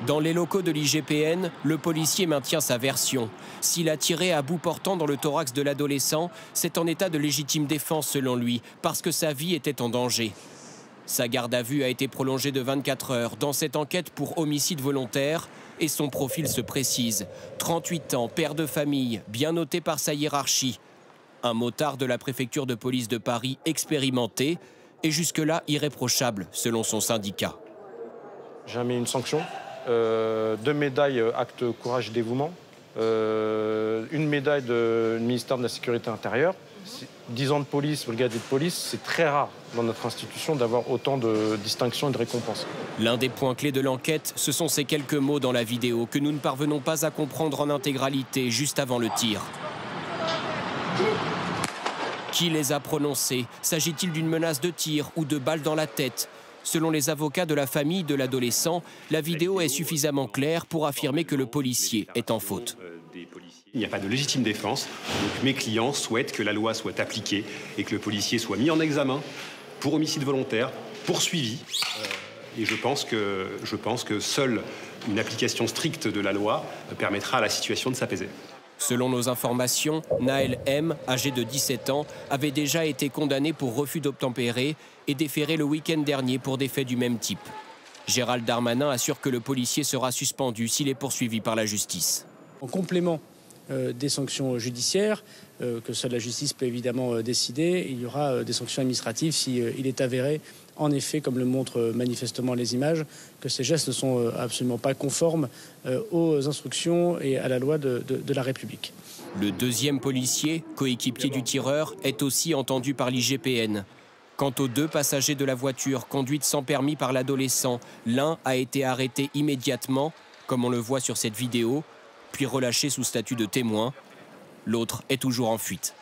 Dans les locaux de l'IGPN, le policier maintient sa version. S'il a tiré à bout portant dans le thorax de l'adolescent, c'est en état de légitime défense selon lui, parce que sa vie était en danger. Sa garde à vue a été prolongée de 24 heures dans cette enquête pour homicide volontaire et son profil se précise. 38 ans, père de famille, bien noté par sa hiérarchie. Un motard de la préfecture de police de Paris expérimenté et jusque-là irréprochable selon son syndicat. Jamais une sanction, 2 médailles acte courage et dévouement, une médaille du ministère de la Sécurité intérieure. 10 ans de police, brigadier de police, c'est très rare dans notre institution d'avoir autant de distinctions et de récompenses. L'un des points clés de l'enquête, ce sont ces quelques mots dans la vidéo que nous ne parvenons pas à comprendre en intégralité juste avant le tir. Qui les a prononcés? S'agit-il d'une menace de tir ou de balle dans la tête? Selon les avocats de la famille de l'adolescent, la vidéo est suffisamment claire pour affirmer que le policier est en faute. Il n'y a pas de légitime défense, donc mes clients souhaitent que la loi soit appliquée et que le policier soit mis en examen pour homicide volontaire, poursuivi. Et je pense que seule une application stricte de la loi permettra à la situation de s'apaiser. Selon nos informations, Naël M, âgé de 17 ans, avait déjà été condamné pour refus d'obtempérer et déféré le week-end dernier pour des faits du même type. Gérald Darmanin assure que le policier sera suspendu s'il est poursuivi par la justice. En complément des sanctions judiciaires, que seule la justice peut évidemment décider, il y aura des sanctions administratives s'il est avéré, en effet, comme le montrent manifestement les images, que ces gestes ne sont absolument pas conformes aux instructions et à la loi de la République. Le deuxième policier, coéquipier du tireur, est aussi entendu par l'IGPN. Quant aux 2 passagers de la voiture conduite sans permis par l'adolescent, l'un a été arrêté immédiatement, comme on le voit sur cette vidéo, puis relâché sous statut de témoin. L'autre est toujours en fuite.